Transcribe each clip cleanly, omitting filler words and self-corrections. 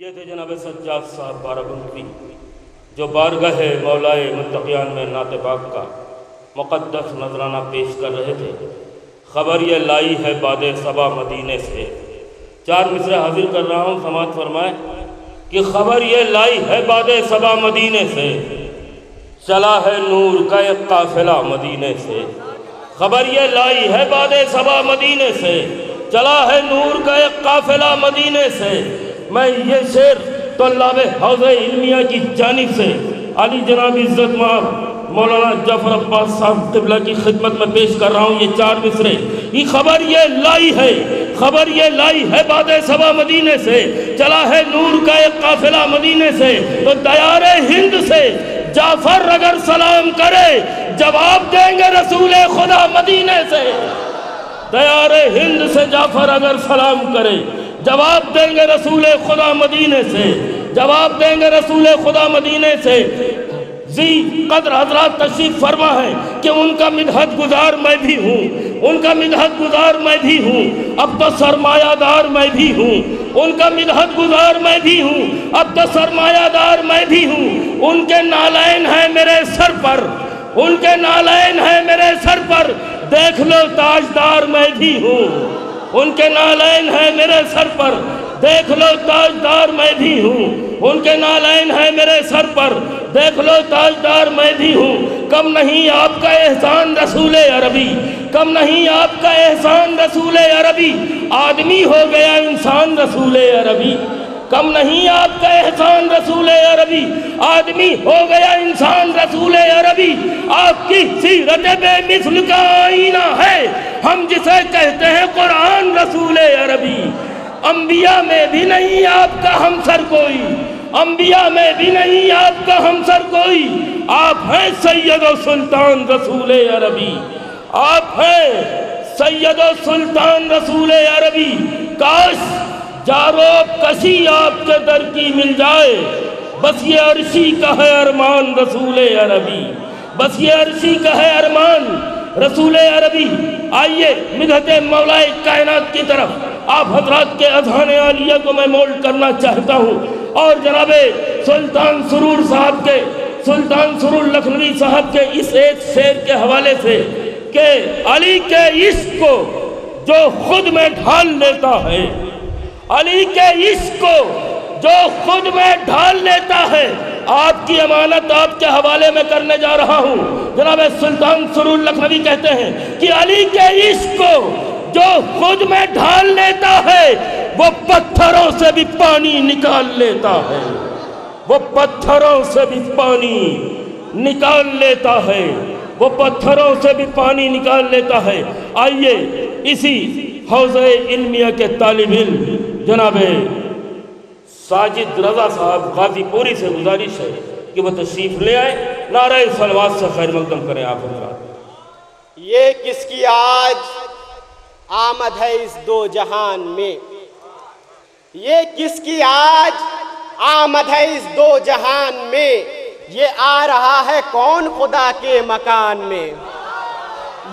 یہ تھے جناب سجاد صاحب بارہبنکی جو بارگاہ مولائے متقیان میں نعت پاک کا مقدس نذرانہ پیش کر رہے تھے۔ خبر یہ لائی ہے باد صبا مدینے سے، چار مصرے حاضر کر رہا ہوں، سماعت فرمائے کہ خبر یہ لائی ہے باد صبا مدینے سے، چلا ہے نور کا ایک قافلہ مدینے سے۔ خبر یہ لائی ہے باد صبا مدینے سے، چلا ہے نور کا ایک قافلہ مدینے سے۔ میں یہ شعر طلاب حوزہ علمیہ کی جانب سے علی جناب عزت مآب مولانا جعفر عباس صاحب قبلہ کی خدمت میں پیش کر رہا ہوں یہ چار مصرے۔ یہ خبر یہ لائی ہے، خبر یہ لائی ہے باد صبا مدینے سے، چلا ہے نور کا ایک قافلہ مدینے سے۔ تو دیار ہند سے جعفر اگر سلام کرے، جواب دیں گے رسول خدا مدینے سے۔ دیار ہند سے جعفر اگر سلام کرے، جواب دیں گے رسول خدا مدینے سے، جواب دیں گے رسول خدا مدینے سے۔ ذی قدر حضرات تشریف فرما ہے کہ ان کا مدحت گزار میں بھی ہوں، ان کا مدحت گزار میں بھی ہوں، اب تو سرمایہ دار میں بھی ہوں، ان کا مدحت گزار میں بھی ہوں، اب تو سرمایہ دار میں بھی ہوں۔ ان کے نالین ہیں میرے سر پر، ان کے نالین ہیں میرے سر پر، دیکھ لو تاجدار میں بھی ہوں۔ ان کے نالین ہیں میرے سر پر، دیکھ لو تاجدار میں بھی ہوں۔ ان کے نالین ہیں میرے سر پر، دیکھ لو تاجدار میں بھی ہوں۔ کم نہیں آپ کا احسان رسول عربی، کم نہیں آپ کا احسان رسول عربی، آدمی ہو گیا انسان رسول عربی۔ کم نہیں آپ کا احسان رسول عربی، آدمی ہو گیا انسان رسول عربی۔ آپ کی سیرت بے مثل کا آئینہ ہے ہم جسے کہتے ہیں قرآن رسول عربی۔ انبیاء میں بھی نہیں آپ کا ہمسر کوئی، انبیاء میں بھی نہیں آپ کا ہمسر کوئی۔ آپ ہیں سید و سلطان رسول عربی، آپ ہیں سید و سلطان رسول عربی۔ کاش جاروب کشی آپ کے در کی مل جائے، بس یہ عرشی کا ہے ارمان رسول عربی، بس یہ عرشی کا ہے ارمان رسول عربی۔ آئیے مدحت مولائے کائنات کی طرف آپ حضرات کے اذہان عالیہ کو میں مولڈ کرنا چاہتا ہوں، اور جناب سلطان سرور صاحب کے، سلطان سرور لکھنوی صاحب کے اس ایک شعر کے حوالے سے کہ علی کے عشق کو جو خود میں ڈھال لیتا ہے، علی کے عشق کو جو خود میں ڈھال لیتا ہے، آپ کی امانت آپ کے حوالے میں کرنے جا رہا ہوں۔ جناب سلطان سرور لکھنوی کہتے ہیں کہ علی کے عشق کو جو خود میں ڈھال لیتا ہے، وہ پتھروں سے بھی پانی نکال لیتا ہے، وہ پتھروں سے بھی پانی نکال لیتا ہے، وہ پتھروں سے بھی پانی نکال لیتا ہے۔ آئیے اسی حوزہ علمیہ کے طالب علم جناب ساجد رضا صاحب غازی پوری سے گزارش ہے کہ وہ تشریف لے آئے، نعرہ صلوات سے خیر مقدم کریں آپ حضرات۔ یہ کس کی آج آمد ہے اس دو جہان میں، یہ کس کی آج آمد ہے اس دو جہان میں، یہ آ رہا ہے کون خدا کے مکان میں۔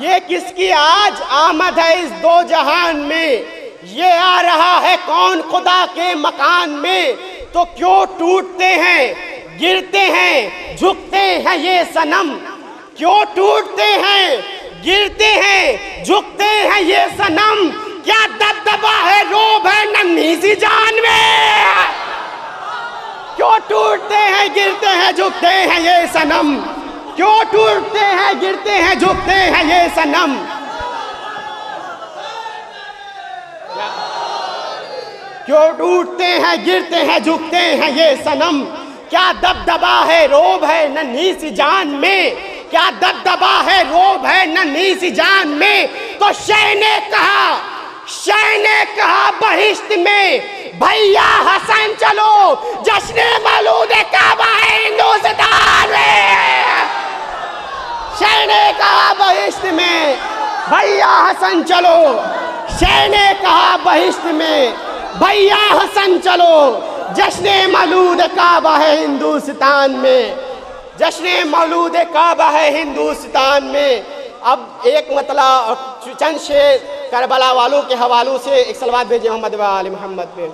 یہ کس کی آج آمد ہے اس دو جہان میں، یہ آ رہا ہے کون خدا کے مکان میں۔ تو کیوں ٹوٹتے ہیں گرتے ہیں جھکتے ہیں یہ صنم، کیوں ٹوٹتے ہیں گرتے ہیں جھکتے ہیں یہ صنم، کیا دبدبا ہے روب ہے ننھی سی جان میں۔ کیوں ٹوٹتے ہیں گرتے ہیں جھکتے ہیں یہ صنم، کیوں ٹوٹتے ہیں گرتے ہیں جھکتے ہیں یہ صنم۔ کیوں ٹوٹتے ہیں گرتے ہیں جھکتے ہیں یہ صنم، کیا دبدبا ہے روب ہے ننھی سی جان میں، کیا دبدبا ہے روب ہے ننھی سی جان میں۔ تو شہ نے کہا بہشت میں، بھیا حسن چلو جشن مولود کعبہ ہے ہندوستان میں۔ شہ نے کہا بہشت میں، بھیا حسن چلو، شہ نے کہا بہشت میں، بھیا حسن چلو جشن مولود کعبہ ہے ہندوستان میں، جشن مولود کعبہ ہے ہندوستان میں۔ اب ایک مطلع چند شعر کربلا والوں کے حوالوں سے ایک صلوات بھیجے محمد و آل محمد پہ۔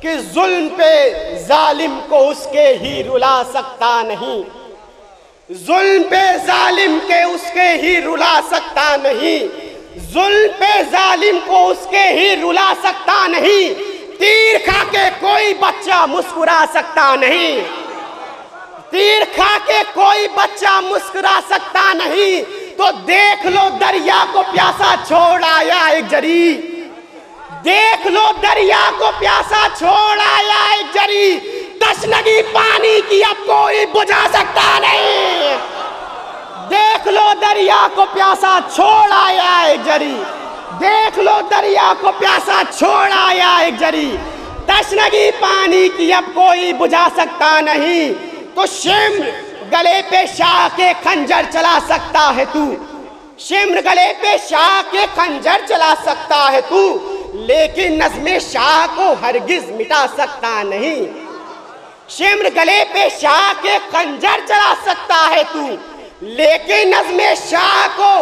کہ ظلم پہ ظالم کو اس کے ہی رلا سکتا نہیں، ظلم پہ ظالم کے اس کے ہی رلا سکتا نہیں، ظلم پہ ظالم کو اس کے ہی رلا سکتا نہیں، تیر کھا کے کوئی بچہ مسکرا سکتا نہیں، تیر کھا کے کوئی بچہ مسکرا سکتا نہیں، تو دیکھ لو دریا کو پیاسا چھوڑ آیا ایک جری، دیکھ لو دریا کو پیاسا چھوڑ آیا ایک جری، تشنگی پانی کی اب کوئی بجھا سکتا نہیں، دیکھ لو دریا کو پیاسا چھوڑ آیا ایک جری، دیکھ لو دریا کو پیاسا چھوڑ آیا ایک جری، تشنگی پانی کی اب کوئی بجھا سکتا نہیں، تو شمر گلے پہ شاہ کے خنجر چلا سکتا ہے تو، شمر گلے پہ شاہ کے خنجر چلا سکتا ہے تو، لیکن نظم شاہ کو ہرگز مٹا سکتا نہیں، شمر گلے پہ شاہ کے خنجر چلا سکتا ہے تو، لیکن نظم شاہ کو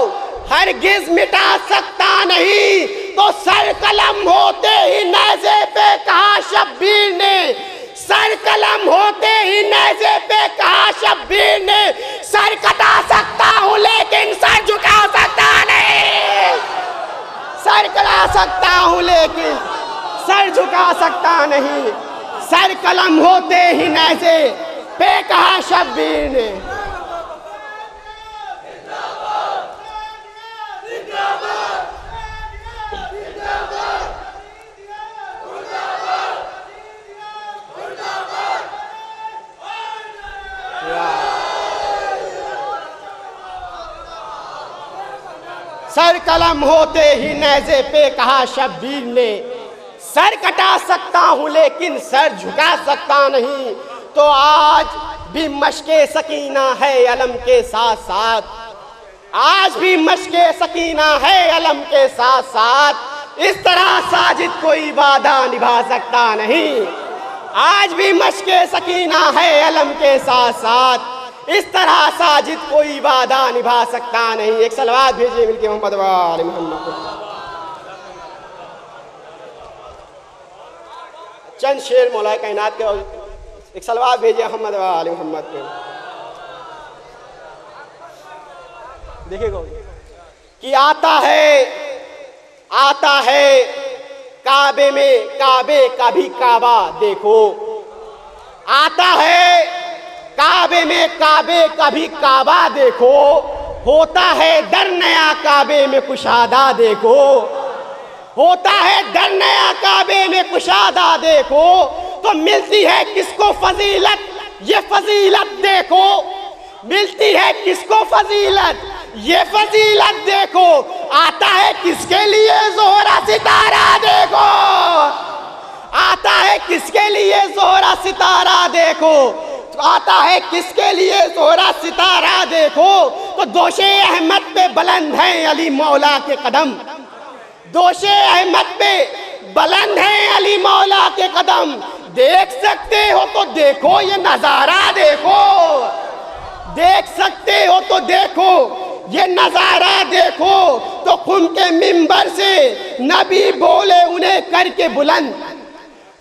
ہرگز مٹا سکتا نہیں، تو سر قلم ہوتے ہی نیزے پہ کہا شبیر نے، سر قلم ہوتے ہی نیزے پہ کہا شبیر نے، سر کٹا سکتا ہوں لیکن سر جھکا سکتا نہیں، سر کٹا سکتا ہوں لیکن سر جھکا سکتا نہیں، سر قلم ہوتے ہی نیزے پہ کہا شبیر نے۔ سر قلم ہوتے ہی نیزے پہ کہا شبیر نے، سر کٹا سکتا ہوں لیکن سر جھکا سکتا نہیں، تو آج بھی مشق سکینہ ہے علم کے ساتھ ساتھ، آج بھی مشق سکینہ ہے علم کے ساتھ ساتھ، اس طرح ساجد کوئی وعدہ نبھا سکتا نہیں، آج بھی مشق سکینہ ہے علم کے ساتھ ساتھ، اس طرح ساجد کوئی وعدہ نبھا سکتا نہیں۔ ایک صلوات بھیجئے مل کے محمد و آل محمد۔ چند شعر مولا کائنات کے، ایک صلوات بھیجئے محمد و آل محمد کے۔ دیکھیں گو کہ آتا ہے کعبے میں کعبے کا بھی کعبہ دیکھو، آتا ہے کعبے میں کعبے کا بھی کعبہ دیکھو، ہوتا ہے در نیا کعبے میں کشادہ دیکھو، ہوتا ہے در نیا کعبے میں کشادہ دیکھو، تو ملتی ہے کس کو فضیلت یہ فضیلت دیکھو، ملتی ہے کس کو فضیلت یہ فضیلت دیکھو، آتا ہے کس کے لیے زہرہ ستارہ دیکھو، آتا ہے کس کے لیے زہرہ ستارہ دیکھو، آتا ہے کس کے لیے زہرہ ستارہ دیکھو، تو دوش احمد پہ بلند ہیں علی مولا کے قدم، دوش احمد پہ بلند ہیں علی مولا کے قدم، دیکھ سکتے ہو تو دیکھو یہ نظارہ دیکھو، دیکھ سکتے ہو تو دیکھو یہ نظارہ دیکھو، تو خم کے منبر سے نبی بولے انہیں کر کے بلند،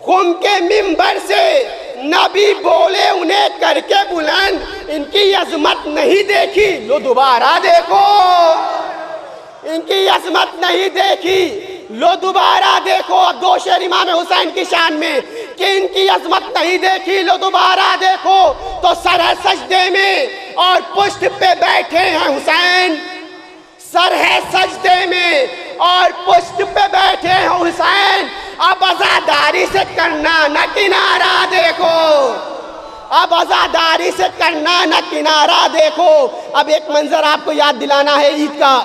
خم کے منبر سے نبی بولے انہیں کر کے بلند، ان کی عظمت نہیں دیکھی لو دوبارہ دیکھو، ان کی عظمت نہیں دیکھی لو دوبارہ دیکھو۔ اب دو شعر امام حسین کی شان میں کہ ان کی عظمت نہیں دیکھی لو دوبارہ دیکھو، تو سر ہے سجدے میں اور پشت پہ بیٹھے ہیں حسین، سر ہے سجدے میں اور پشت پہ بیٹھے ہیں حسین، اب عزاداری سے کرنا نہ کنارہ دیکھو، اب عزاداری سے کرنا نہ کنارہ دیکھو۔ اب ایک منظر آپ کو یاد دلانا ہے عید کا،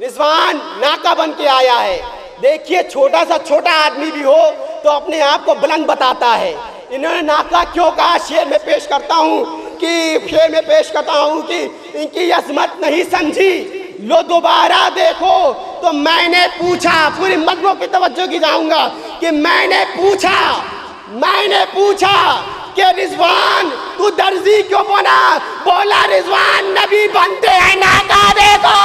رضوان ناکہ بن کے آیا ہے، دیکھیے چھوٹا سا چھوٹا آدمی بھی ہو تو اپنے آپ کو بلند بتاتا ہے، انہوں نے ناکہ کیوں کہا؟ شعر میں پیش کرتا ہوں کہ ان کی عظمت نہیں سمجھی لو دوبارہ دیکھو، تو میں نے پوچھا، پوری مجموع کی توجہ کی جاؤں گا، کہ میں نے پوچھا کہ رضوان تو درزی کیوں بنا؟ بولا رضوان نبی بنتے ہیں ناکہ دیکھو،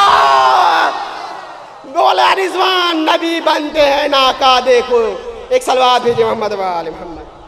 بولا رضوان نبی بنتے ہیں ناکا دیکھو ایک صلوات بھیجے محمد و آل محمد